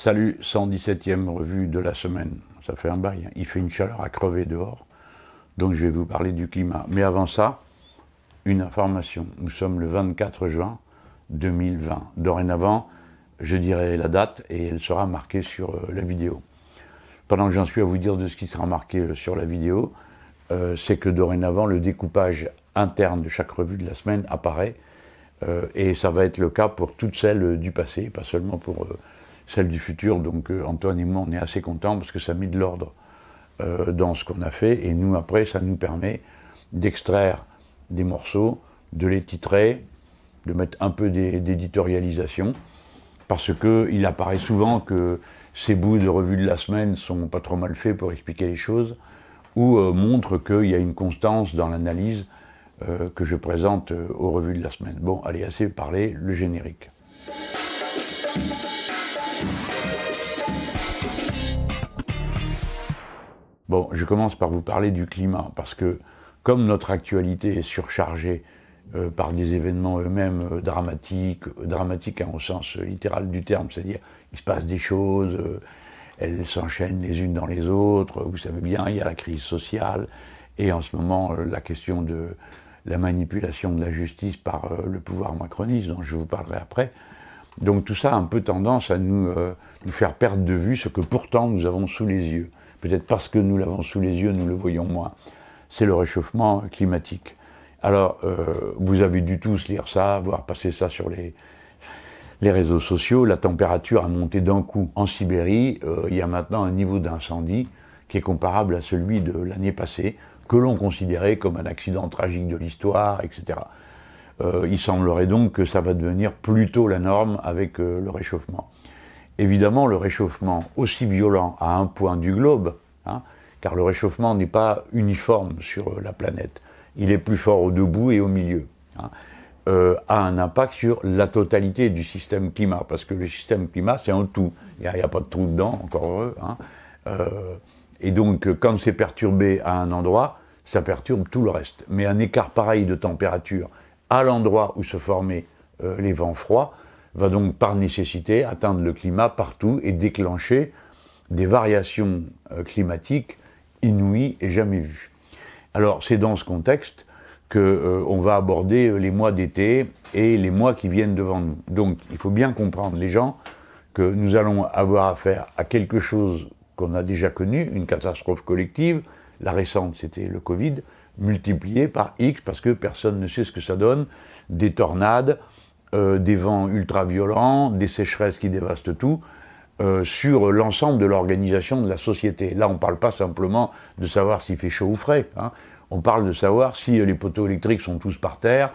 Salut, 117e revue de la semaine. Ça fait un bail, hein. Il fait une chaleur à crever dehors, donc je vais vous parler du climat. Mais avant ça, une information. Nous sommes le 24 juin 2020. Dorénavant, je dirai la date et elle sera marquée sur la vidéo. Pendant que j'en suis à vous dire de ce qui sera marqué sur la vidéo, c'est que dorénavant, le découpage interne de chaque revue de la semaine apparaît, et ça va être le cas pour toutes celles du passé, pas seulement pour celles du futur. Donc Antoine et moi, on est assez contents parce que ça met de l'ordre dans ce qu'on a fait, et nous, après, ça nous permet d'extraire des morceaux, de les titrer, de mettre un peu d'éditorialisation, parce qu'il apparaît souvent que ces bouts de revue de la semaine sont pas trop mal faits pour expliquer les choses, ou montrent qu'il y a une constance dans l'analyse que je présente aux revues de la semaine. Bon, allez, assez parlé, le générique. Bon, je commence par vous parler du climat, parce que comme notre actualité est surchargée par des événements eux-mêmes dramatiques hein, au sens littéral du terme, c'est-à-dire il se passe des choses, elles s'enchaînent les unes dans les autres, vous savez bien, il y a la crise sociale, et en ce moment la question de la manipulation de la justice par le pouvoir macroniste, dont je vous parlerai après. Donc tout ça a un peu tendance à nous faire perdre de vue ce que pourtant nous avons sous les yeux. Peut-être parce que nous l'avons sous les yeux, nous le voyons moins. C'est le réchauffement climatique. Alors, vous avez dû tous lire ça, voir passer ça sur les réseaux sociaux. La température a monté d'un coup en Sibérie. Il y a maintenant un niveau d'incendie qui est comparable à celui de l'année passée, que l'on considérait comme un accident tragique de l'histoire, etc. Il semblerait donc que ça va devenir plutôt la norme avec le réchauffement. Évidemment, le réchauffement aussi violent à un point du globe, hein, car le réchauffement n'est pas uniforme sur la planète, il est plus fort au debout et au milieu, hein, a un impact sur la totalité du système climat, parce que le système climat, c'est un tout, il n'y a pas de trou dedans, encore heureux, hein, et donc quand c'est perturbé à un endroit, ça perturbe tout le reste. Mais un écart pareil de température à l'endroit où se formaient les vents froids va donc par nécessité atteindre le climat partout et déclencher des variations climatiques inouïes et jamais vues. Alors c'est dans ce contexte qu'on va aborder les mois d'été et les mois qui viennent devant nous. Donc il faut bien comprendre, les gens, que nous allons avoir affaire à quelque chose qu'on a déjà connu, une catastrophe collective. La récente, c'était le Covid, multiplié par X, parce que personne ne sait ce que ça donne, des tornades, des vents ultra-violents, des sécheresses qui dévastent tout, sur l'ensemble de l'organisation de la société. Là, on ne parle pas simplement de savoir s'il fait chaud ou frais, hein. On parle de savoir si les poteaux électriques sont tous par terre,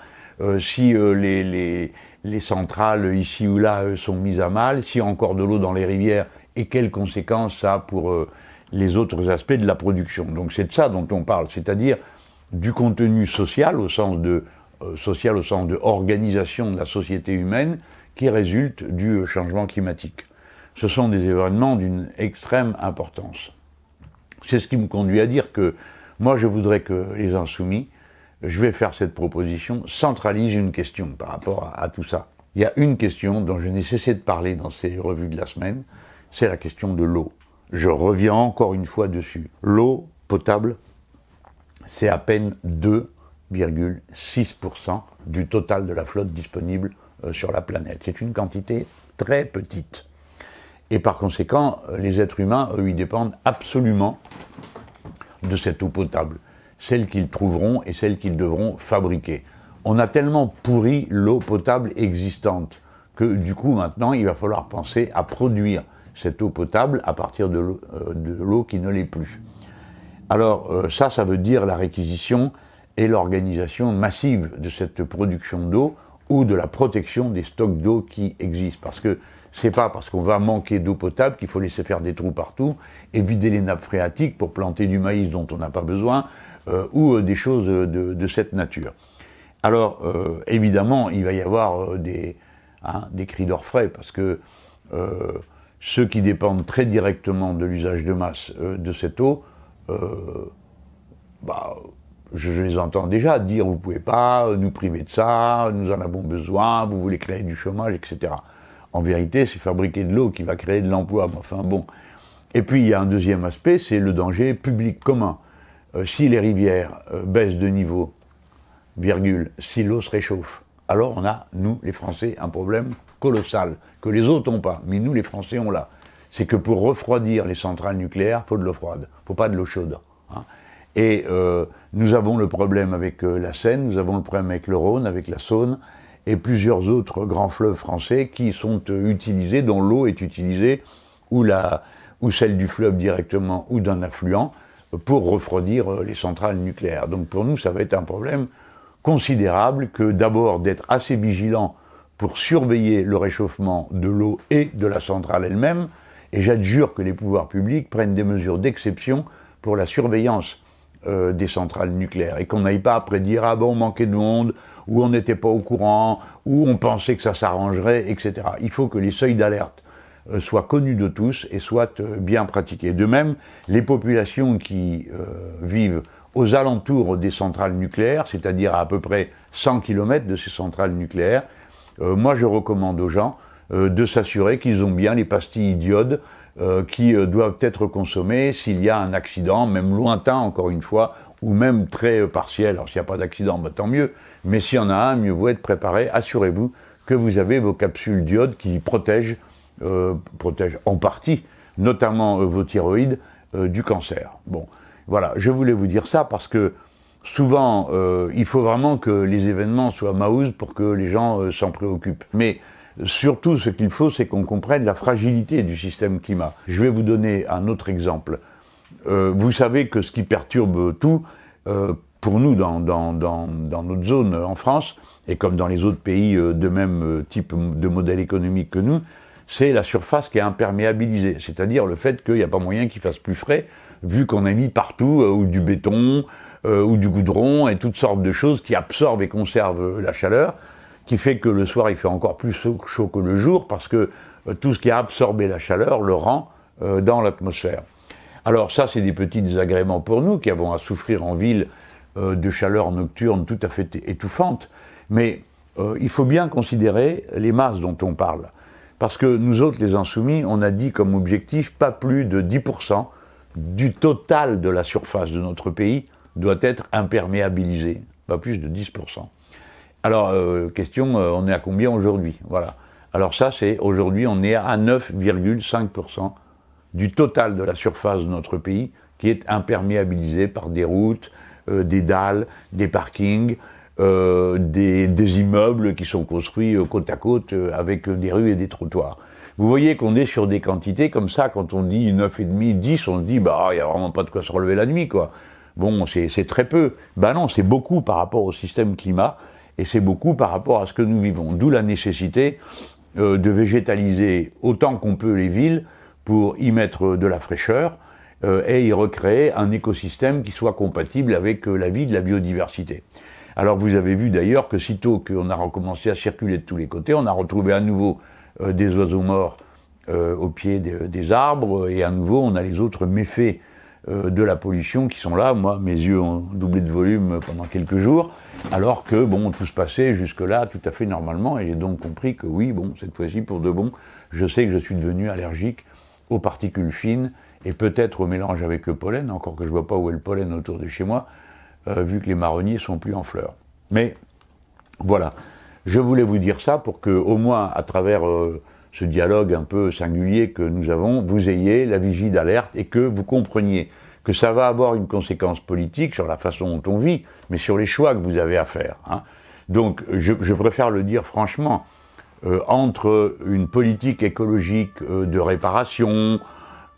si les centrales ici ou là sont mises à mal, s'il y a encore de l'eau dans les rivières, et quelles conséquences ça a pour les autres aspects de la production. Donc c'est de ça dont on parle, c'est-à-dire du contenu social au sens de organisation de la société humaine qui résulte du changement climatique. Ce sont des événements d'une extrême importance. C'est ce qui me conduit à dire que moi je voudrais que les Insoumis, je vais faire cette proposition, centralisent une question par rapport à tout ça. Il y a une question dont je n'ai cessé de parler dans ces revues de la semaine, c'est la question de l'eau. Je reviens encore une fois dessus. L'eau potable, c'est à peine 2,6% du total de la flotte disponible sur la planète. C'est une quantité très petite. Et par conséquent, les êtres humains, eux, ils dépendent absolument de cette eau potable. Celle qu'ils trouveront et celle qu'ils devront fabriquer. On a tellement pourri l'eau potable existante que du coup, maintenant, il va falloir penser à produire cette eau potable à partir de l'eau qui ne l'est plus. Alors ça veut dire la réquisition et l'organisation massive de cette production d'eau ou de la protection des stocks d'eau qui existent. Parce que c'est pas parce qu'on va manquer d'eau potable qu'il faut laisser faire des trous partout et vider les nappes phréatiques pour planter du maïs dont on n'a pas besoin ou des choses de cette nature. Alors évidemment, il va y avoir des cris d'orfraie parce que ceux qui dépendent très directement de l'usage de masse de cette eau, je les entends déjà dire « vous ne pouvez pas nous priver de ça, nous en avons besoin, vous voulez créer du chômage, etc. » En vérité, c'est fabriquer de l'eau qui va créer de l'emploi. Mais enfin bon. Et puis il y a un deuxième aspect, c'est le danger public commun. Si les rivières baissent de niveau, virgule, si l'eau se réchauffe, alors on a, nous les Français, un problème colossal, que les autres n'ont pas, mais nous les Français on l'a. C'est que pour refroidir les centrales nucléaires, il faut de l'eau froide, il ne faut pas de l'eau chaude. Hein. Et nous avons le problème avec la Seine, nous avons le problème avec le Rhône, avec la Saône, et plusieurs autres grands fleuves français qui sont utilisés, dont l'eau est utilisée, ou celle du fleuve directement, ou d'un affluent, pour refroidir les centrales nucléaires. Donc pour nous, ça va être un problème considérable que d'abord d'être assez vigilant pour surveiller le réchauffement de l'eau et de la centrale elle-même, et j'adjure que les pouvoirs publics prennent des mesures d'exception pour la surveillance des centrales nucléaires, et qu'on n'aille pas après dire « ah bon, on manquait de monde », ou on n'était pas au courant, ou on pensait que ça s'arrangerait, etc. Il faut que les seuils d'alerte soient connus de tous et soient bien pratiqués. De même, les populations qui vivent aux alentours des centrales nucléaires, c'est-à-dire à peu près 100 km de ces centrales nucléaires, moi je recommande aux gens de s'assurer qu'ils ont bien les pastilles d'iode qui doivent être consommées s'il y a un accident, même lointain encore une fois, ou même très partiel. Alors s'il n'y a pas d'accident, bah, tant mieux, mais s'il y en a un, mieux vaut être préparé. Assurez-vous que vous avez vos capsules d'iode qui protègent en partie, notamment vos thyroïdes, du cancer. Bon, voilà, je voulais vous dire ça parce que souvent, il faut vraiment que les événements soient maouz pour que les gens s'en préoccupent. Mais surtout, ce qu'il faut, c'est qu'on comprenne la fragilité du système climat. Je vais vous donner un autre exemple. Vous savez que ce qui perturbe tout, pour nous, dans notre zone en France, et comme dans les autres pays de même type de modèle économique que nous, c'est la surface qui est imperméabilisée, c'est-à-dire le fait qu'il n'y a pas moyen qu'il fasse plus frais, vu qu'on a mis partout ou du béton, ou du goudron, et toutes sortes de choses qui absorbent et conservent la chaleur, qui fait que le soir il fait encore plus chaud que le jour, parce que tout ce qui a absorbé la chaleur le rend dans l'atmosphère. Alors ça, c'est des petits désagréments pour nous, qui avons à souffrir en ville de chaleur nocturne tout à fait étouffante, mais il faut bien considérer les masses dont on parle. Parce que nous autres, les insoumis, on a dit comme objectif, pas plus de 10% du total de la surface de notre pays doit être imperméabilisé, pas plus de 10%. Alors, question, on est à combien aujourd'hui? Voilà. Alors ça, c'est aujourd'hui, on est à 9,5% du total de la surface de notre pays qui est imperméabilisé par des routes, des dalles, des parkings, des immeubles qui sont construits côte à côte avec des rues et des trottoirs. Vous voyez qu'on est sur des quantités comme ça, quand on dit 9,5, 10, on se dit, bah, il n'y a vraiment pas de quoi se relever la nuit, quoi. Bon, c'est très peu. Ben non, c'est beaucoup par rapport au système climat, et c'est beaucoup par rapport à ce que nous vivons. D'où la nécessité de végétaliser autant qu'on peut les villes pour y mettre de la fraîcheur et y recréer un écosystème qui soit compatible avec la vie de la biodiversité. Alors vous avez vu d'ailleurs que sitôt qu'on a recommencé à circuler de tous les côtés, on a retrouvé à nouveau des oiseaux morts au pied des arbres, et à nouveau on a les autres méfaits de la pollution qui sont là. Moi, mes yeux ont doublé de volume pendant quelques jours, alors que bon, tout se passait jusque-là tout à fait normalement, et j'ai donc compris que oui, bon, cette fois-ci pour de bon, je sais que je suis devenu allergique aux particules fines, et peut-être au mélange avec le pollen, encore que je ne vois pas où est le pollen autour de chez moi, vu que les marronniers sont plus en fleurs. Mais voilà, je voulais vous dire ça pour que, au moins, à travers ce dialogue un peu singulier que nous avons, vous ayez la vigie d'alerte et que vous compreniez que ça va avoir une conséquence politique sur la façon dont on vit, mais sur les choix que vous avez à faire. Hein. Donc, je préfère le dire franchement, entre une politique écologique de réparation,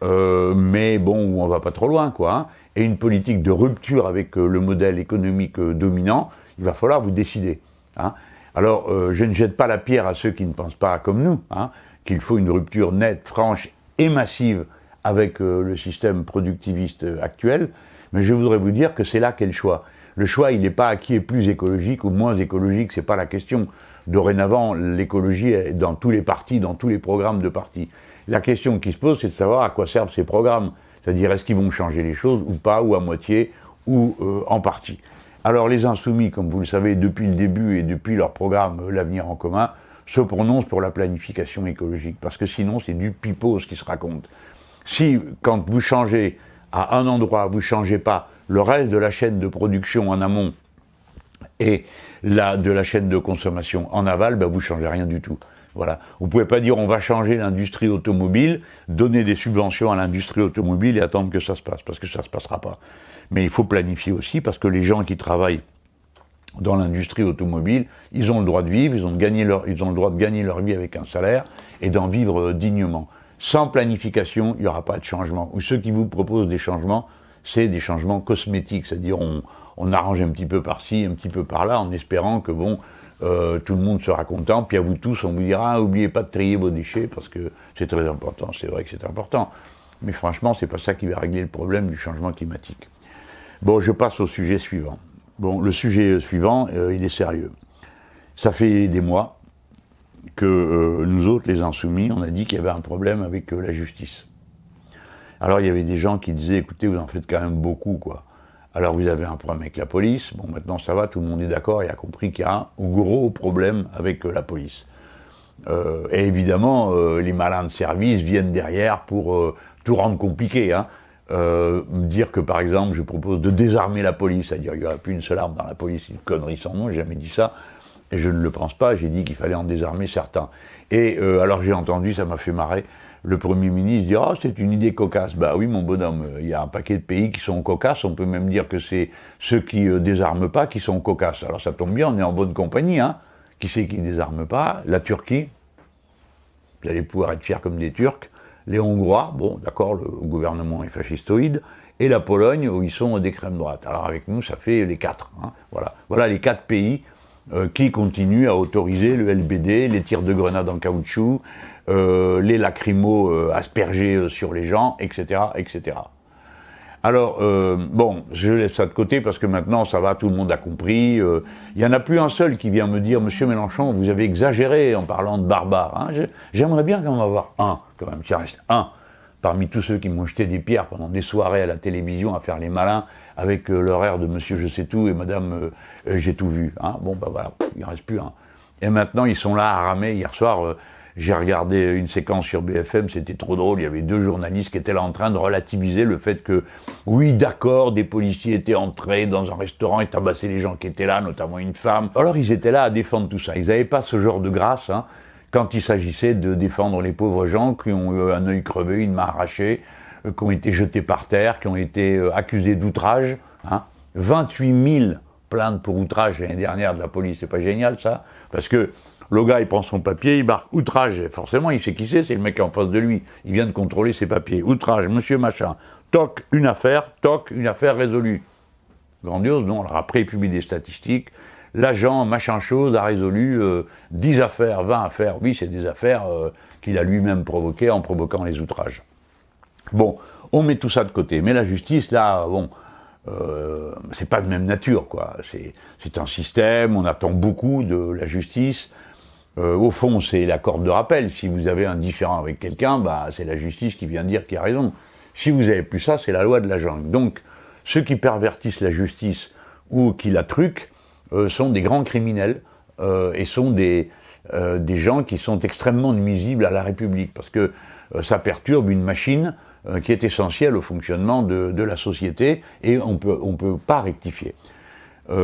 mais bon, où on va pas trop loin, quoi, hein, et une politique de rupture avec le modèle économique dominant, il va falloir vous décider. Hein. Alors, je ne jette pas la pierre à ceux qui ne pensent pas comme nous, hein, qu'il faut une rupture nette, franche et massive avec le système productiviste actuel, mais je voudrais vous dire que c'est là qu'est le choix. Le choix, il n'est pas à qui est plus écologique ou moins écologique, c'est pas la question. Dorénavant, l'écologie est dans tous les partis, dans tous les programmes de partis. La question qui se pose, c'est de savoir à quoi servent ces programmes. C'est-à-dire, est-ce qu'ils vont changer les choses ou pas, ou à moitié, ou en partie. Alors les Insoumis, comme vous le savez, depuis le début et depuis leur programme L'Avenir en commun, se prononce pour la planification écologique, parce que sinon c'est du pipeau ce qui se raconte. Si, quand vous changez à un endroit, vous ne changez pas le reste de la chaîne de production en amont et de la chaîne de consommation en aval, ben vous ne changez rien du tout. Voilà. Vous ne pouvez pas dire on va changer l'industrie automobile, donner des subventions à l'industrie automobile et attendre que ça se passe, parce que ça ne se passera pas. Mais il faut planifier aussi, parce que les gens qui travaillent dans l'industrie automobile, ils ont le droit de vivre, ils ont le droit de gagner leur vie avec un salaire et d'en vivre dignement. Sans planification, il n'y aura pas de changement. Ou ceux qui vous proposent des changements, c'est des changements cosmétiques, c'est-à-dire on arrange un petit peu par-ci, un petit peu par-là, en espérant que bon, tout le monde sera content, puis à vous tous, on vous dira, oubliez pas de trier vos déchets, parce que c'est très important, c'est vrai que c'est important. Mais franchement, c'est pas ça qui va régler le problème du changement climatique. Bon, je passe au sujet suivant. Bon, le sujet suivant, il est sérieux. Ça fait des mois que nous autres, les Insoumis, on a dit qu'il y avait un problème avec la justice. Alors, il y avait des gens qui disaient, écoutez, vous en faites quand même beaucoup, quoi. Alors, vous avez un problème avec la police. Bon, maintenant, ça va, tout le monde est d'accord et a compris qu'il y a un gros problème avec la police. Et évidemment, les malins de service viennent derrière pour tout rendre compliqué, hein. Dire que par exemple je propose de désarmer la police, c'est-à-dire qu'il n'y aura plus une seule arme dans la police, une connerie sans nom, j'ai jamais dit ça, et je ne le pense pas, j'ai dit qu'il fallait en désarmer certains. Et alors j'ai entendu, ça m'a fait marrer, le Premier ministre dire « Ah, c'est une idée cocasse ». Bah oui mon bonhomme, il y a un paquet de pays qui sont cocasses, on peut même dire que c'est ceux qui désarment pas qui sont cocasses. Alors ça tombe bien, on est en bonne compagnie, hein. Qui c'est qui désarme pas? La Turquie, vous allez pouvoir être fiers comme des Turcs. Les Hongrois, bon, d'accord, le gouvernement est fascistoïde, et la Pologne, où ils sont d'extrême droite. Alors avec nous, ça fait les 4. Hein, voilà. Voilà les 4 pays qui continuent à autoriser le LBD, les tirs de grenades en caoutchouc, les lacrymos aspergés sur les gens, etc., etc. Alors, bon, je laisse ça de côté parce que maintenant, ça va, tout le monde a compris. Il n'y en a plus un seul qui vient me dire « Monsieur Mélenchon, vous avez exagéré en parlant de barbares. Hein. » J'aimerais bien quand même avoir un, quand même, qu'il reste un, parmi tous ceux qui m'ont jeté des pierres pendant des soirées à la télévision à faire les malins avec l'horaire de Monsieur Je sais tout et Madame J'ai tout vu. Hein. Bon, bah voilà, il n'en reste plus un. Et maintenant, ils sont là à ramer. Hier soir, j'ai regardé une séquence sur BFM, c'était trop drôle, il y avait 2 journalistes qui étaient là en train de relativiser le fait que, oui d'accord, des policiers étaient entrés dans un restaurant et tabassaient les gens qui étaient là, notamment une femme. Alors ils étaient là à défendre tout ça, ils n'avaient pas ce genre de grâce, hein, quand il s'agissait de défendre les pauvres gens qui ont eu un œil crevé, une main arrachée, qui ont été jetés par terre, qui ont été accusés d'outrage, hein. 28 000 plaintes pour outrage l'année dernière de la police, c'est pas génial ça? Parce que le gars, il prend son papier, il marque outrage. Et forcément, il sait qui c'est le mec en face de lui. Il vient de contrôler ses papiers. Outrage, monsieur machin. Toc, une affaire résolue. Grandiose, non? Alors après, il publie des statistiques. L'agent, machin chose, a résolu 10 affaires, 20 affaires. Oui, c'est des affaires qu'il a lui-même provoquées en provoquant les outrages. Bon, on met tout ça de côté. Mais la justice, là, bon, c'est pas de même nature, quoi. C'est un système, on attend beaucoup de la justice. Au fond, c'est la corde de rappel. Si vous avez un différend avec quelqu'un, bah, c'est la justice qui vient dire qu'il a raison. Si vous avez plus ça, c'est la loi de la jungle. Donc, ceux qui pervertissent la justice ou qui la truquent sont des grands criminels et sont des gens qui sont extrêmement nuisibles à la République parce que ça perturbe une machine qui est essentielle au fonctionnement de la société et on peut pas rectifier.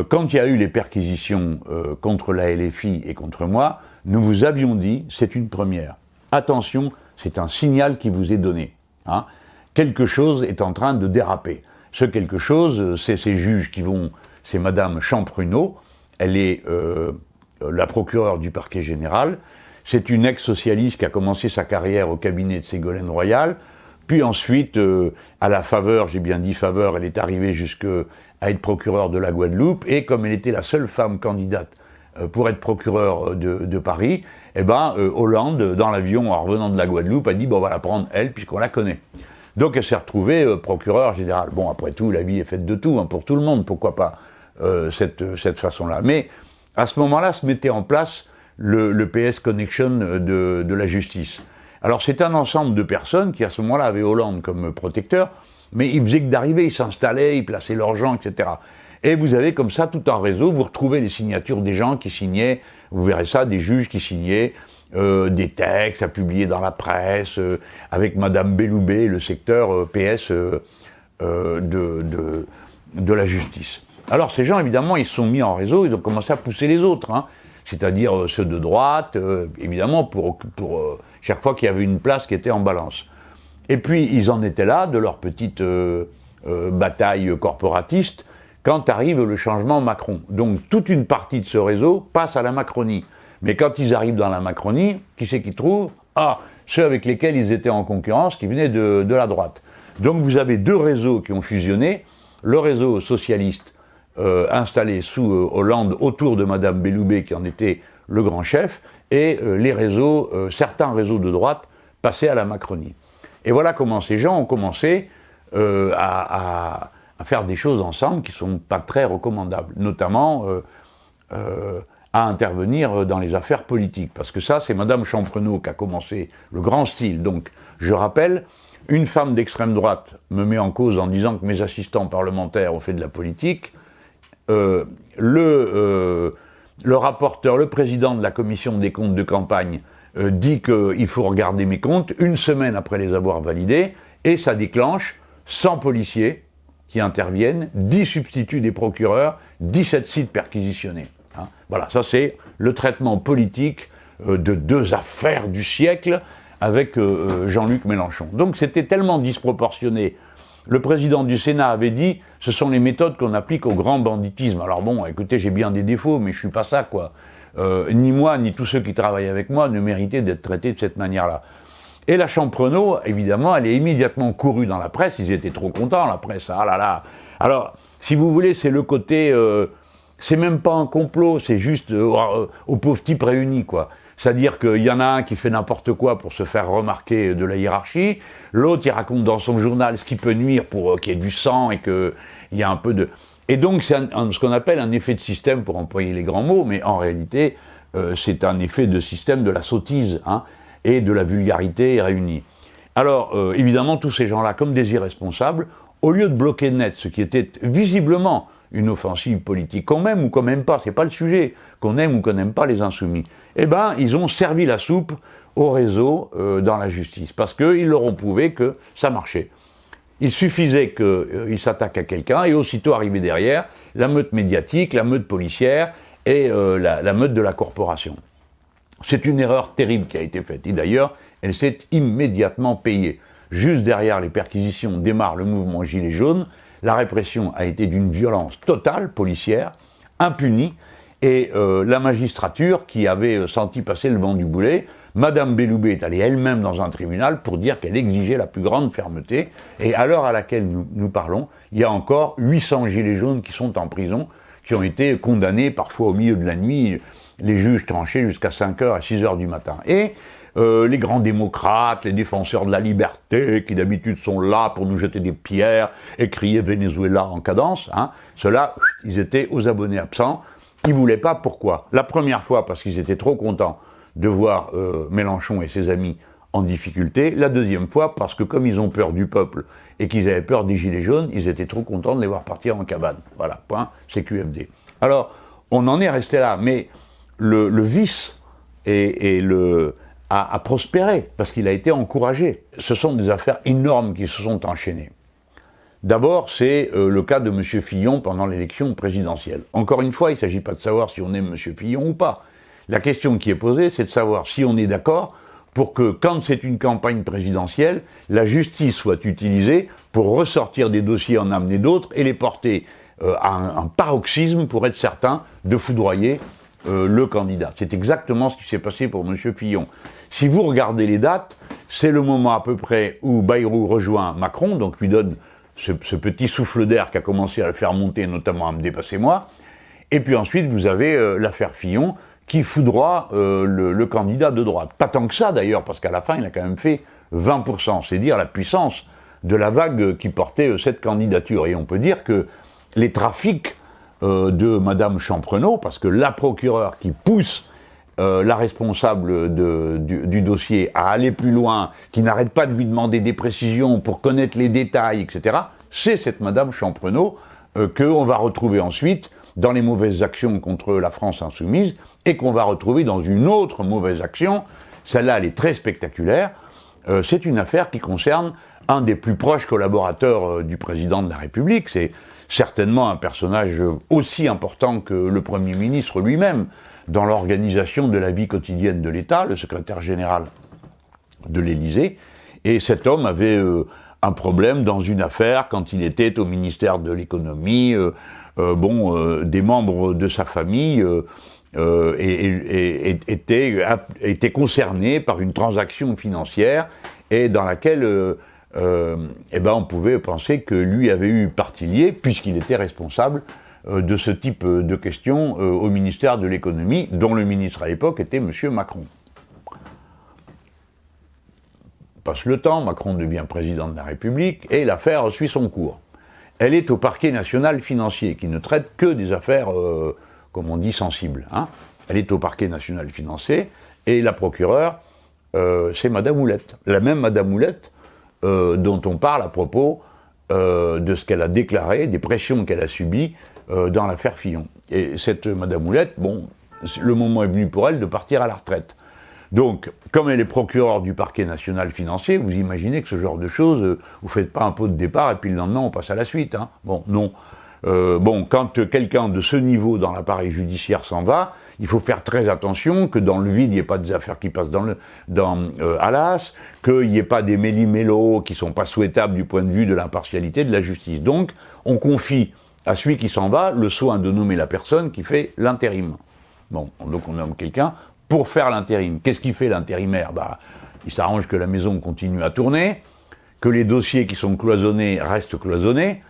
Quand il y a eu les perquisitions contre la LFI et contre moi, nous vous avions dit, c'est une première. Attention, c'est un signal qui vous est donné. Hein. Quelque chose est en train de déraper. Ce quelque chose, c'est ces juges qui vont... C'est Madame Champruneau, elle est la procureure du parquet général. C'est une ex-socialiste qui a commencé sa carrière au cabinet de Ségolène Royal. Puis ensuite, à la faveur, j'ai bien dit faveur, elle est arrivée jusqu'à être procureure de la Guadeloupe. Et comme elle était la seule femme candidate pour être procureure de Paris, eh ben, Hollande, dans l'avion, en revenant de la Guadeloupe, a dit, bon, on va la prendre, elle, puisqu'on la connaît. Donc elle s'est retrouvée procureure générale. Bon, après tout, la vie est faite de tout, hein, pour tout le monde, pourquoi pas cette façon-là. Mais à ce moment-là, se mettait en place le PS Connection de la justice. Alors c'est un ensemble de personnes qui, à ce moment-là, avaient Hollande comme protecteur, mais ils faisaient que d'arriver, ils s'installaient, ils plaçaient leurs gens, etc. Et vous avez comme ça tout un réseau, vous retrouvez les signatures des gens qui signaient, vous verrez ça, des juges qui signaient des textes à publier dans la presse, avec Madame Belloubet, le secteur PS de la justice. Alors ces gens, évidemment, ils se sont mis en réseau, ils ont commencé à pousser les autres, hein, c'est-à-dire ceux de droite, évidemment, pour chaque fois qu'il y avait une place qui était en balance. Et puis, ils en étaient là, de leur petite bataille corporatiste, quand arrive le changement Macron. Donc, toute une partie de ce réseau passe à la Macronie. Mais quand ils arrivent dans la Macronie, qui c'est qu'ils trouvent? Ah, ceux avec lesquels ils étaient en concurrence, qui venaient de la droite. Donc, vous avez deux réseaux qui ont fusionné. Le réseau socialiste installé sous Hollande autour de Madame Belloubet, qui en était le grand chef, et les réseaux, certains réseaux de droite passés à la Macronie. Et voilà comment ces gens ont commencé à faire des choses ensemble qui sont pas très recommandables, notamment à intervenir dans les affaires politiques, parce que ça, c'est Madame Champrenault qui a commencé le grand style. Donc, je rappelle, une femme d'extrême droite me met en cause en disant que mes assistants parlementaires ont fait de la politique. Le rapporteur, le président de la commission des comptes de campagne dit qu'il faut regarder mes comptes une semaine après les avoir validés, et ça déclenche 100 policiers qui interviennent, 10 substituts des procureurs, 17 sites perquisitionnés. Hein. Voilà, ça c'est le traitement politique de deux affaires du siècle avec Jean-Luc Mélenchon. Donc c'était tellement disproportionné. Le président du Sénat avait dit « ce sont les méthodes qu'on applique au grand banditisme ». Alors bon, écoutez, j'ai bien des défauts, mais je suis pas ça, quoi. Ni moi, ni tous ceux qui travaillent avec moi ne méritaient d'être traités de cette manière-là. Et la Champrenault, évidemment, elle est immédiatement courue dans la presse, ils étaient trop contents, la presse, ah là là. Alors, si vous voulez, c'est le côté, c'est même pas un complot, c'est juste aux pauvres types réunis, quoi. C'est-à-dire qu'il y en a un qui fait n'importe quoi pour se faire remarquer de la hiérarchie, l'autre il raconte dans son journal ce qui peut nuire pour qu'il y ait du sang et qu'il y a un peu de... Et donc c'est ce qu'on appelle un effet de système, pour employer les grands mots, mais en réalité c'est un effet de système de la sottise, hein, et de la vulgarité réunie. Alors évidemment tous ces gens-là, comme des irresponsables, au lieu de bloquer net ce qui était visiblement une offensive politique, qu'on aime ou qu'on n'aime pas, c'est pas le sujet, qu'on aime ou qu'on n'aime pas les insoumis, eh ben ils ont servi la soupe au réseau dans la justice, parce qu'ils leur ont prouvé que ça marchait. Il suffisait qu'ils s'attaquent à quelqu'un, et aussitôt arrivé derrière, la meute médiatique, la meute policière, et la meute de la corporation. C'est une erreur terrible qui a été faite, et d'ailleurs, elle s'est immédiatement payée. Juste derrière les perquisitions démarre le mouvement Gilets jaunes. La répression a été d'une violence totale, policière, impunie, et la magistrature, qui avait senti passer le vent du boulet, Madame Belloubet est allée elle-même dans un tribunal pour dire qu'elle exigeait la plus grande fermeté, et à l'heure à laquelle nous parlons, il y a encore 800 gilets jaunes qui sont en prison, qui ont été condamnés parfois au milieu de la nuit, les juges tranchés jusqu'à 5h à 6h du matin. Et les grands démocrates, les défenseurs de la liberté, qui d'habitude sont là pour nous jeter des pierres et crier Venezuela en cadence, hein, ceux-là, ils étaient aux abonnés absents. Ils voulaient pas, pourquoi? La première fois, parce qu'ils étaient trop contents de voir Mélenchon et ses amis en difficulté. La deuxième fois, parce que comme ils ont peur du peuple et qu'ils avaient peur des gilets jaunes, ils étaient trop contents de les voir partir en cabane. Voilà, point, c'est QFD. Alors, on en est resté là, mais le vice a prospéré, parce qu'il a été encouragé. Ce sont des affaires énormes qui se sont enchaînées. D'abord, c'est le cas de M. Fillon pendant l'élection présidentielle. Encore une fois, il ne s'agit pas de savoir si on aime M. Fillon ou pas. La question qui est posée, c'est de savoir si on est d'accord pour que, quand c'est une campagne présidentielle, la justice soit utilisée pour ressortir des dossiers, en amener d'autres et les porter à un paroxysme pour être certain de foudroyer le candidat. C'est exactement ce qui s'est passé pour M. Fillon. Si vous regardez les dates, c'est le moment à peu près où Bayrou rejoint Macron, donc lui donne ce petit souffle d'air qui a commencé à le faire monter, notamment à me dépasser moi. Et puis ensuite, vous avez l'affaire Fillon, qui foudroie le candidat de droite. Pas tant que ça d'ailleurs, parce qu'à la fin, il a quand même fait 20%. C'est dire la puissance de la vague qui portait cette candidature. Et on peut dire que les trafics de Madame Champrenault, parce que la procureure qui pousse la responsable du dossier à aller plus loin, qui n'arrête pas de lui demander des précisions pour connaître les détails, etc., c'est cette Madame Champrenault qu'on va retrouver ensuite dans les mauvaises actions contre la France insoumise, et qu'on va retrouver dans une autre mauvaise action. Celle-là, elle est très spectaculaire. C'est une affaire qui concerne un des plus proches collaborateurs du président de la République. C'est certainement un personnage aussi important que le Premier ministre lui-même dans l'organisation de la vie quotidienne de l'État, le secrétaire général de l'Élysée. Et cet homme avait un problème dans une affaire quand il était au ministère de l'économie. Des membres de sa famille étaient concernés par une transaction financière et dans laquelle on pouvait penser que lui avait eu partie liée, puisqu'il était responsable de ce type de questions au ministère de l'économie, dont le ministre à l'époque était M. Macron. Passe le temps, Macron devient président de la République, et l'affaire suit son cours. Elle est au parquet national financier, qui ne traite que des affaires, comme on dit, sensibles. Elle est au parquet national financier, et la procureure, c'est Madame Oulette. La même Madame Oulette dont on parle à propos de ce qu'elle a déclaré, des pressions qu'elle a subies dans l'affaire Fillon. Et cette Madame Oulette, le moment est venu pour elle de partir à la retraite. Donc, comme elle est procureure du parquet national financier, vous imaginez que ce genre de choses, vous faites pas un pot de départ et puis le lendemain on passe à la suite. Bon, non. Quand quelqu'un de ce niveau dans l'appareil judiciaire s'en va, il faut faire très attention que dans le vide, il n'y ait pas des affaires qui passent à l'as, qu'il n'y ait pas des méli-mélos qui sont pas souhaitables du point de vue de l'impartialité de la justice. Donc, on confie à celui qui s'en va le soin de nommer la personne qui fait l'intérim. Bon, donc on nomme quelqu'un pour faire l'intérim. Qu'est-ce qu'il fait l'intérimaire ? Il s'arrange que la maison continue à tourner, que les dossiers qui sont cloisonnés restent cloisonnés,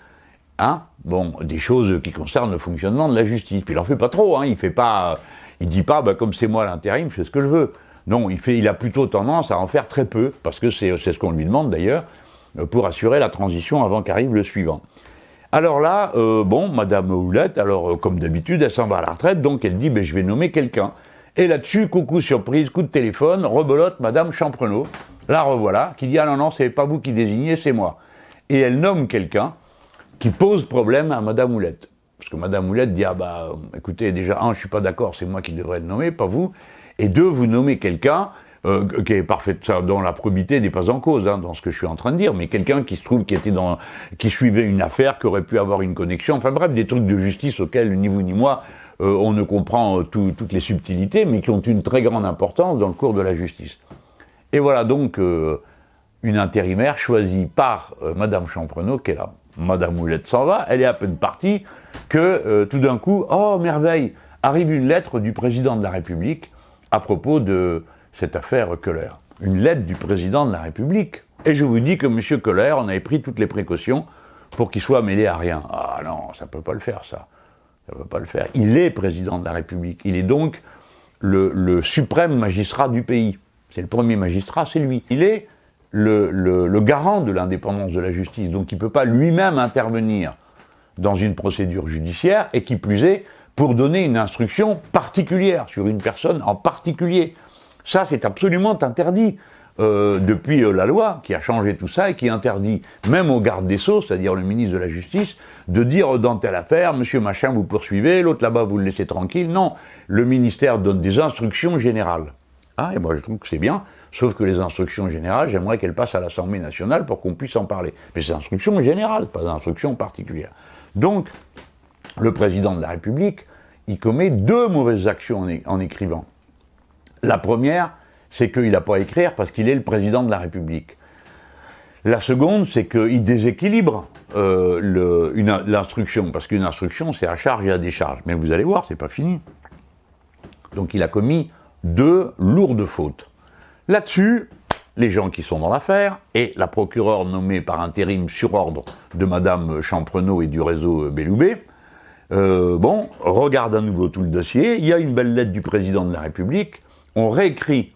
des choses qui concernent le fonctionnement de la justice. Puis il en fait pas trop, il dit pas, comme c'est moi l'intérim, je fais ce que je veux. Non, il a plutôt tendance à en faire très peu, parce que c'est ce qu'on lui demande d'ailleurs, pour assurer la transition avant qu'arrive le suivant. Alors là, Madame Oulette, comme d'habitude, elle s'en va à la retraite, donc elle dit, je vais nommer quelqu'un. Et là-dessus, coucou surprise, coup de téléphone, rebelote Madame Champrenault, la revoilà, qui dit, ah non, c'est pas vous qui désignez, c'est moi. Et elle nomme quelqu'un qui pose problème à Madame Oulette. Parce que Madame Oulette dit, écoutez, déjà, je suis pas d'accord, c'est moi qui devrais le nommer, pas vous. Et deux, vous nommez quelqu'un qui est parfait, dont la probité n'est pas en cause, dans ce que je suis en train de dire, mais quelqu'un qui se trouve qui suivait une affaire, qui aurait pu avoir une connexion, enfin bref, des trucs de justice auxquels ni vous ni moi, on ne comprend toutes les subtilités, mais qui ont une très grande importance dans le cours de la justice. Et voilà donc une intérimaire choisie par Madame Champrenault qui est là. Madame Oulette s'en va, elle est à peine partie, que tout d'un coup, oh merveille, arrive une lettre du président de la République à propos de cette affaire Keller. Une lettre du président de la République. Et je vous dis que M. Keller, on avait pris toutes les précautions pour qu'il soit mêlé à rien. Ah non, ça peut pas le faire, ça. Ça peut pas le faire. Il est président de la République. Il est donc le suprême magistrat du pays. C'est le premier magistrat, c'est lui. Il est le garant de l'indépendance de la justice. Donc il ne peut pas lui-même intervenir dans une procédure judiciaire, et qui plus est, pour donner une instruction particulière sur une personne en particulier. Ça, c'est absolument interdit depuis la loi qui a changé tout ça et qui interdit même au garde des Sceaux, c'est-à-dire le ministre de la Justice, de dire dans telle affaire, monsieur machin, vous poursuivez, l'autre là-bas, vous le laissez tranquille. Non, le ministère donne des instructions générales. Et moi, je trouve que c'est bien, sauf que les instructions générales, j'aimerais qu'elles passent à l'Assemblée nationale pour qu'on puisse en parler. Mais c'est instructions générales, pas d'instructions particulières. Donc, le président de la République, il commet deux mauvaises actions en écrivant. La première, c'est qu'il n'a pas à écrire parce qu'il est le président de la République. La seconde, c'est qu'il déséquilibre l'instruction, parce qu'une instruction, c'est à charge et à décharge. Mais vous allez voir, c'est pas fini. Donc il a commis deux lourdes fautes. Là-dessus, les gens qui sont dans l'affaire, et la procureure nommée par intérim sur ordre de Madame Champrenault et du réseau Belloubet, regarde à nouveau tout le dossier, il y a une belle lettre du président de la République, on réécrit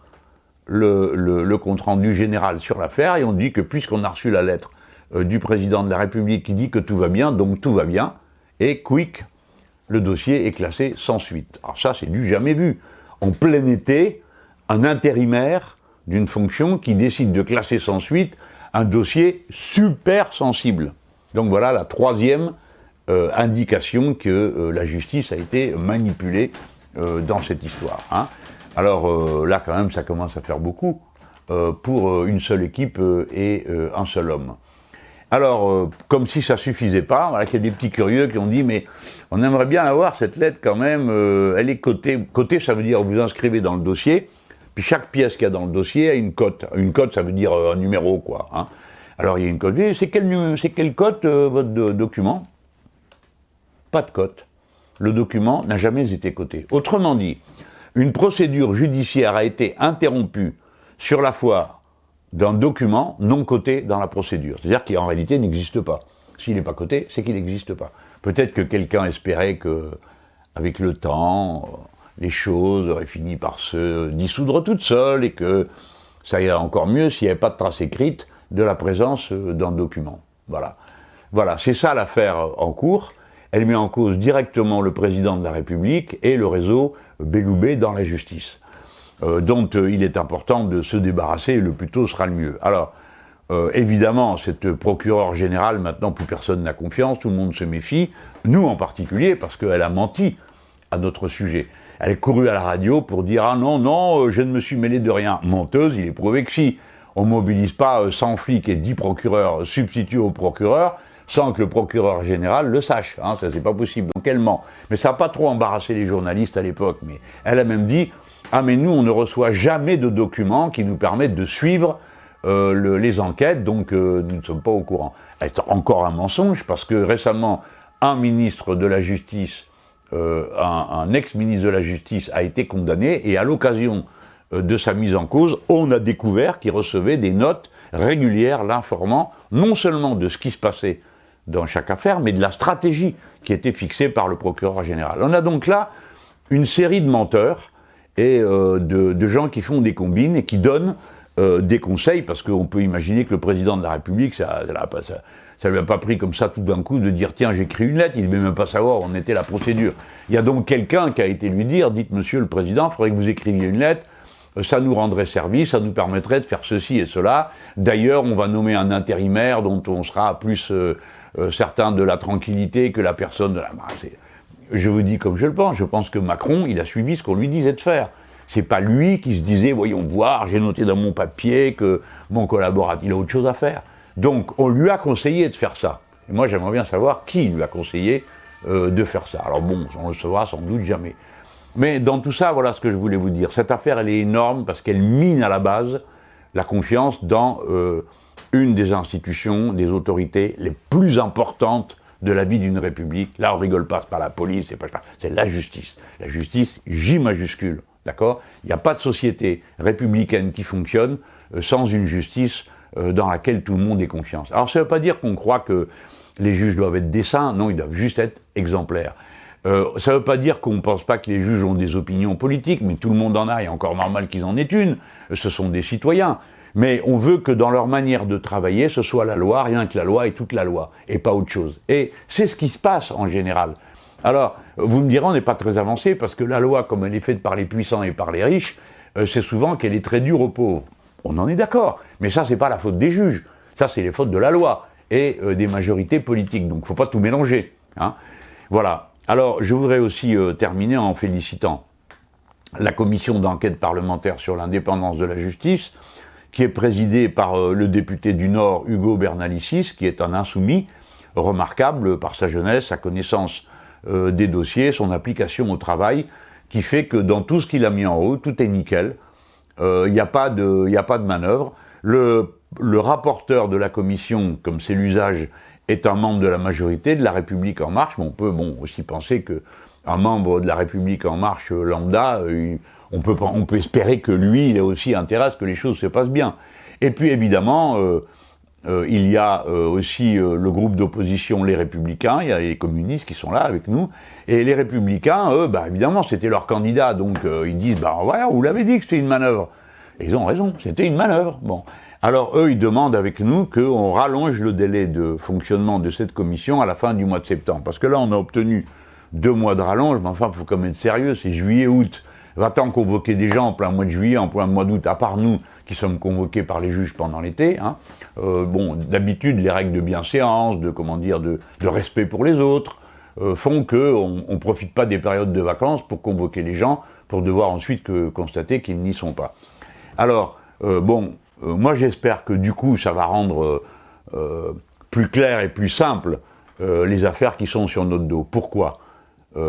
le compte-rendu général sur l'affaire, et on dit que puisqu'on a reçu la lettre du président de la République qui dit que tout va bien, donc tout va bien, et quick, le dossier est classé sans suite. Alors ça, c'est du jamais vu. En plein été, un intérimaire d'une fonction qui décide de classer sans suite un dossier super sensible. Donc voilà la troisième indication que la justice a été manipulée dans cette histoire. Hein. Alors là, quand même, ça commence à faire beaucoup pour une seule équipe et un seul homme. Alors, comme si ça suffisait pas, voilà qu'il y a des petits curieux qui ont dit, mais on aimerait bien avoir cette lettre quand même, elle est cotée. Cotée, ça veut dire vous inscrivez dans le dossier, puis chaque pièce qu'il y a dans le dossier a une cote. Une cote, ça veut dire un numéro, quoi. Hein. Alors, il y a une cote. C'est quelle cote, votre document? Pas de cote. Le document n'a jamais été coté. Autrement dit, une procédure judiciaire a été interrompue sur la foi d'un document non coté dans la procédure. C'est-à-dire qu'il en réalité n'existe pas. S'il n'est pas coté, c'est qu'il n'existe pas. Peut-être que quelqu'un espérait que, avec le temps, les choses auraient fini par se dissoudre toutes seules et que ça irait encore mieux s'il n'y avait pas de trace écrite de la présence d'un document. Voilà. Voilà, c'est ça l'affaire en cours. Elle met en cause directement le président de la République et le réseau Belloubet dans la justice. Dont il est important de se débarrasser, et le plus tôt sera le mieux. Alors, évidemment, cette procureure générale, maintenant, plus personne n'a confiance, tout le monde se méfie, nous en particulier, parce qu'elle a menti à notre sujet. Elle est courue à la radio pour dire « Ah non, non, je ne me suis mêlé de rien ». Menteuse, il est prouvé que si. On ne mobilise pas 100 flics et 10 procureurs substitués au procureur sans que le procureur général le sache. Hein, ça, c'est pas possible. Donc elle ment. Mais ça n'a pas trop embarrassé les journalistes à l'époque. Mais elle a même dit « Ah mais nous, on ne reçoit jamais de documents qui nous permettent de suivre les enquêtes, donc nous ne sommes pas au courant. » C'est encore un mensonge, parce que récemment, un ministre de la Justice, un ex-ministre de la Justice a été condamné, et à l'occasion de sa mise en cause, on a découvert qu'il recevait des notes régulières l'informant non seulement de ce qui se passait dans chaque affaire, mais de la stratégie qui était fixée par le procureur général. On a donc là une série de menteurs et de gens qui font des combines et qui donnent des conseils, parce qu'on peut imaginer que le président de la République, ça lui a pas pris comme ça tout d'un coup de dire « Tiens, j'écris une lettre », il ne devait même pas savoir où en était la procédure. Il y a donc quelqu'un qui a été lui dire « Dites, monsieur le président, il faudrait que vous écriviez une lettre, ça nous rendrait service, ça nous permettrait de faire ceci et cela. D'ailleurs, on va nommer un intérimaire dont on sera plus certain de la tranquillité que la personne de la... » Je vous dis comme je le pense, je pense que Macron, il a suivi ce qu'on lui disait de faire. C'est pas lui qui se disait, voyons voir, j'ai noté dans mon papier que mon collaborateur, il a autre chose à faire. Donc, on lui a conseillé de faire ça. Et moi, j'aimerais bien savoir qui lui a conseillé de faire ça. Alors bon, on le saura sans doute jamais. Mais dans tout ça, voilà ce que je voulais vous dire. Cette affaire, elle est énorme parce qu'elle mine à la base la confiance dans une des institutions, des autorités les plus importantes de la vie d'une république. Là, on rigole pas, c'est pas la police, c'est la justice. La justice, J majuscule, d'accord ? Il n'y a pas de société républicaine qui fonctionne sans une justice dans laquelle tout le monde ait confiance. Alors, ça ne veut pas dire qu'on croit que les juges doivent être des saints, non, ils doivent juste être exemplaires. Ça ne veut pas dire qu'on ne pense pas que les juges ont des opinions politiques, mais tout le monde en a, et encore normal qu'ils en aient une, ce sont des citoyens. Mais on veut que dans leur manière de travailler, ce soit la loi, rien que la loi et toute la loi, et pas autre chose. Et c'est ce qui se passe en général. Alors, vous me direz, on n'est pas très avancé, parce que la loi, comme elle est faite par les puissants et par les riches, c'est souvent qu'elle est très dure aux pauvres. On en est d'accord, mais ça, c'est pas la faute des juges. Ça, c'est les fautes de la loi et des majorités politiques. Donc, il ne faut pas tout mélanger. Hein. Voilà. Alors, je voudrais aussi terminer en félicitant la commission d'enquête parlementaire sur l'indépendance de la justice, qui est présidée par le député du Nord, Hugo Bernalicis, qui est un insoumis, remarquable par sa jeunesse, sa connaissance des dossiers, son application au travail, qui fait que dans tout ce qu'il a mis en route, tout est nickel. Il n'y a pas de manœuvre. Le rapporteur de la commission, comme c'est l'usage, est un membre de la majorité de la République En Marche, mais on peut aussi penser qu'un membre de la République En Marche lambda, on peut espérer que lui, il a aussi intérêt à ce que les choses se passent bien. Et puis évidemment, il y a aussi le groupe d'opposition Les Républicains, il y a les communistes qui sont là avec nous, et les Républicains, eux, évidemment, c'était leur candidat, donc ils disent, voilà, vous l'avez dit que c'était une manœuvre. Et ils ont raison, c'était une manœuvre. Bon. Alors eux, ils demandent avec nous qu'on rallonge le délai de fonctionnement de cette commission à la fin du mois de septembre. Parce que là, on a obtenu 2 mois de rallonge, mais enfin, il faut quand même être sérieux, c'est juillet-août. Va-t-on convoquer des gens en plein mois de juillet, en plein mois d'août, à part nous, qui sommes convoqués par les juges pendant l'été. Hein. Bon, d'habitude, les règles de bienséance, de respect pour les autres, font qu'on ne profite pas des périodes de vacances pour convoquer les gens, pour devoir ensuite constater qu'ils n'y sont pas. Alors, moi j'espère que du coup, ça va rendre plus clair et plus simple les affaires qui sont sur notre dos. Pourquoi ?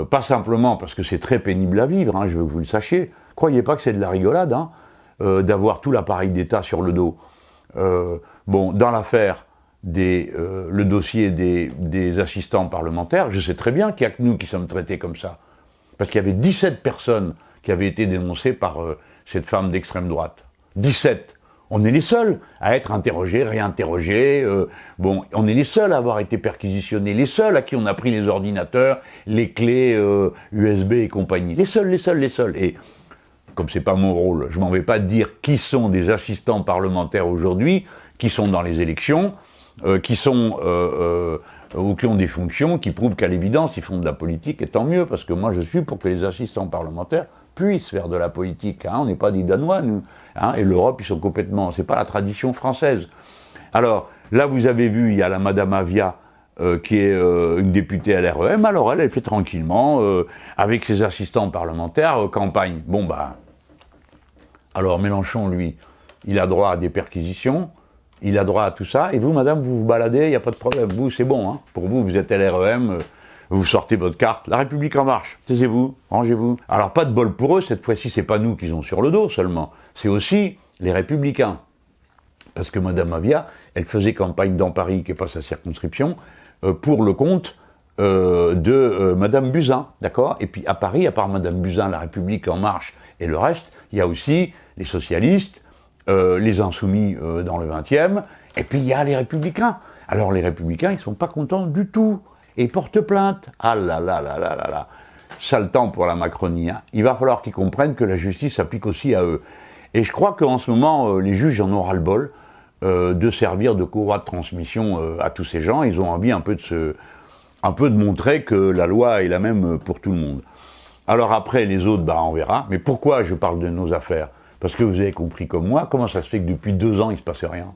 Pas simplement parce que c'est très pénible à vivre, hein, je veux que vous le sachiez. Croyez pas que c'est de la rigolade, hein, d'avoir tout l'appareil d'État sur le dos. Dans l'affaire le dossier des assistants parlementaires, je sais très bien qu'il n'y a que nous qui sommes traités comme ça. Parce qu'il y avait 17 personnes qui avaient été dénoncées par cette femme d'extrême droite. 17. On est les seuls à être interrogés, réinterrogés. On est les seuls à avoir été perquisitionnés, les seuls à qui on a pris les ordinateurs, les clés USB et compagnie. Les seuls. Et comme c'est pas mon rôle, je m'en vais pas dire qui sont des assistants parlementaires aujourd'hui, qui sont dans les élections, qui sont ou qui ont des fonctions, qui prouvent qu'à l'évidence ils font de la politique, et tant mieux, parce que moi je suis pour que les assistants parlementaires puissent faire de la politique. Hein, on n'est pas des Danois, nous. Hein, et l'Europe, ils sont complètement... C'est pas la tradition française. Alors, là, vous avez vu, il y a la Madame Avia, qui est une députée à l'REM. Alors, elle fait tranquillement, avec ses assistants parlementaires, campagne. Alors, Mélenchon, lui, il a droit à des perquisitions, il a droit à tout ça. Et vous, madame, vous vous baladez, il n'y a pas de problème. Vous, c'est bon. Hein. Pour vous, vous êtes à l'REM... vous sortez votre carte, La République En Marche, taisez-vous, rangez-vous. Alors pas de bol pour eux, cette fois-ci c'est pas nous qu'ils ont sur le dos seulement, c'est aussi les Républicains. Parce que Madame Avia, elle faisait campagne dans Paris, qui n'est pas sa circonscription, pour le compte de Madame Buzyn, d'accord ? Et puis à Paris, à part Madame Buzyn, La République En Marche et le reste, il y a aussi les socialistes, les insoumis dans le 20e, et puis il y a les Républicains. Alors les Républicains, ils sont pas contents du tout. Et porte plainte. Ah là là là là là là. Sale temps pour la Macronie. Hein. Il va falloir qu'ils comprennent que la justice s'applique aussi à eux. Et je crois qu'en ce moment, les juges en ont ras-le-bol de servir de courroie de transmission à tous ces gens. Ils ont envie un peu de montrer que la loi est la même pour tout le monde. Alors après, les autres, on verra. Mais pourquoi je parle de nos affaires ? Parce que vous avez compris comme moi, comment ça se fait que depuis 2 ans, il ne se passait rien ?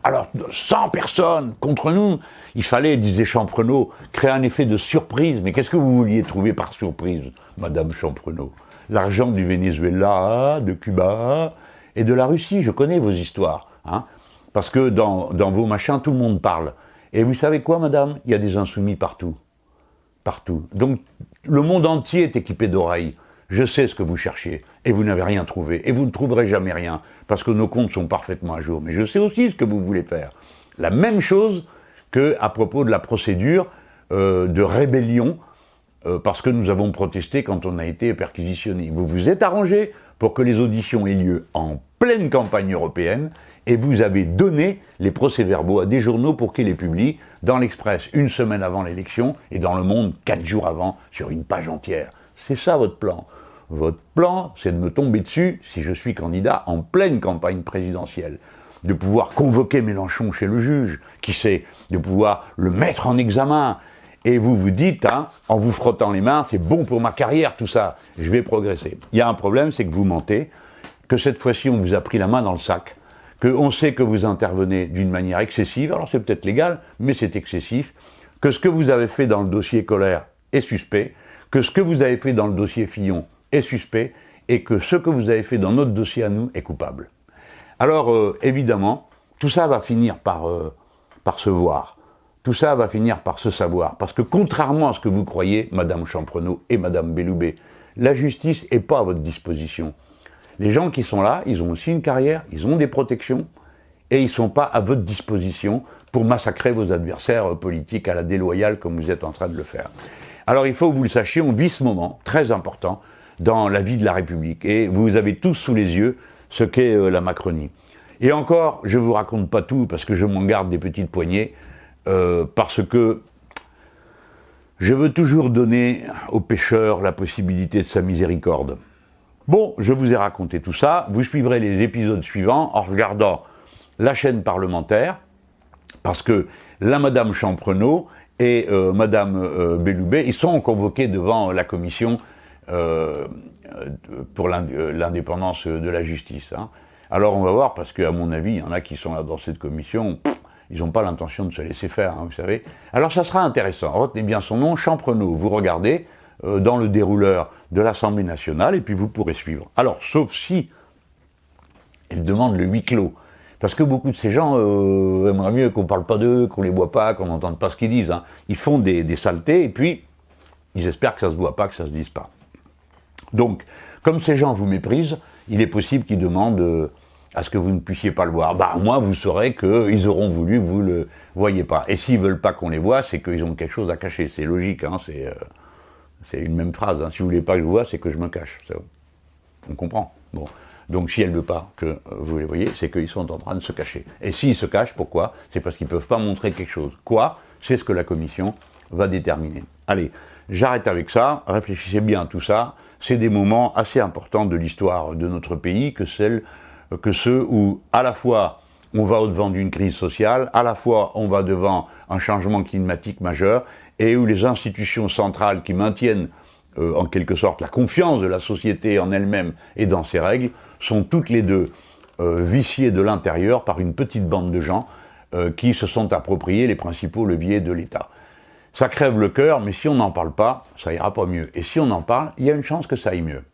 Alors, 100 personnes contre nous, il fallait, disait Champrenault, créer un effet de surprise. Mais qu'est-ce que vous vouliez trouver par surprise, Madame Champrenault ? L'argent du Venezuela, de Cuba et de la Russie. Je connais vos histoires. Hein, parce que dans vos machins, tout le monde parle. Et vous savez quoi, madame ? Il y a des insoumis partout. Partout. Donc, le monde entier est équipé d'oreilles. Je sais ce que vous cherchez, et vous n'avez rien trouvé, et vous ne trouverez jamais rien, parce que nos comptes sont parfaitement à jour. Mais je sais aussi ce que vous voulez faire. La même chose qu'à propos de la procédure de rébellion, parce que nous avons protesté quand on a été perquisitionné. Vous vous êtes arrangé pour que les auditions aient lieu en pleine campagne européenne, et vous avez donné les procès-verbaux à des journaux pour qu'ils les publient, dans l'Express 1 semaine avant l'élection, et dans Le Monde 4 jours avant, sur une page entière. C'est ça votre plan. Votre plan, c'est de me tomber dessus si je suis candidat en pleine campagne présidentielle. De pouvoir convoquer Mélenchon chez le juge, qui sait, de pouvoir le mettre en examen. Et vous vous dites, hein, en vous frottant les mains, c'est bon pour ma carrière tout ça, je vais progresser. Il y a un problème, c'est que vous mentez, que cette fois-ci on vous a pris la main dans le sac, qu'on sait que vous intervenez d'une manière excessive, alors c'est peut-être légal, mais c'est excessif, que ce que vous avez fait dans le dossier Colère est suspect, que ce que vous avez fait dans le dossier Fillon est suspect, et que ce que vous avez fait dans notre dossier à nous est coupable. Alors, évidemment, tout ça va finir par se voir. Tout ça va finir par se savoir. Parce que contrairement à ce que vous croyez, Madame Champrenault et Madame Belloubet, la justice n'est pas à votre disposition. Les gens qui sont là, ils ont aussi une carrière, ils ont des protections, et ils ne sont pas à votre disposition pour massacrer vos adversaires politiques à la déloyale comme vous êtes en train de le faire. Alors il faut que vous le sachiez, on vit ce moment très important dans la vie de la République. Et vous avez tous sous les yeux ce qu'est la Macronie. Et encore, je ne vous raconte pas tout parce que je m'en garde des petites poignées, parce que je veux toujours donner au pécheur la possibilité de sa miséricorde. Bon, je vous ai raconté tout ça, vous suivrez les épisodes suivants en regardant la chaîne parlementaire, parce que la Madame Champrenault et Madame Belloubet, ils sont convoqués devant la commission pour l'indépendance de la justice. Hein. Alors on va voir, parce qu'à mon avis, il y en a qui sont là dans cette commission, ils n'ont pas l'intention de se laisser faire, hein, vous savez. Alors ça sera intéressant. Retenez bien son nom, Champrenault. Vous regardez dans le dérouleur de l'Assemblée nationale, et puis vous pourrez suivre. Alors, sauf si il demande le huis clos. Parce que beaucoup de ces gens aimeraient mieux qu'on ne parle pas d'eux, qu'on ne les voit pas, qu'on n'entende pas ce qu'ils disent. Hein. Ils font des saletés, et puis ils espèrent que ça ne se voit pas, que ça ne se dise pas. Donc, comme ces gens vous méprisent, il est possible qu'ils demandent à ce que vous ne puissiez pas le voir. Bah, moi, vous saurez qu'ils auront voulu que vous ne le voyiez pas. Et s'ils ne veulent pas qu'on les voit, c'est qu'ils ont quelque chose à cacher. C'est logique, hein, c'est une même phrase. Hein. Si vous ne voulez pas que je le voie, c'est que je me cache. Ça, on comprend. Bon. Donc si elle ne veut pas que vous les voyez, c'est qu'ils sont en train de se cacher. Et s'ils se cachent, pourquoi? C'est parce qu'ils ne peuvent pas montrer quelque chose. Quoi? C'est ce que la commission va déterminer. Allez, j'arrête avec ça, réfléchissez bien à tout ça. C'est des moments assez importants de l'histoire de notre pays que ceux où à la fois on va au-devant d'une crise sociale, à la fois on va devant un changement climatique majeur, et où les institutions centrales qui maintiennent en quelque sorte la confiance de la société en elle-même et dans ses règles, sont toutes les deux viciées de l'intérieur par une petite bande de gens qui se sont appropriés les principaux leviers de l'État. Ça crève le cœur, mais si on n'en parle pas, ça ira pas mieux. Et si on en parle, il y a une chance que ça aille mieux.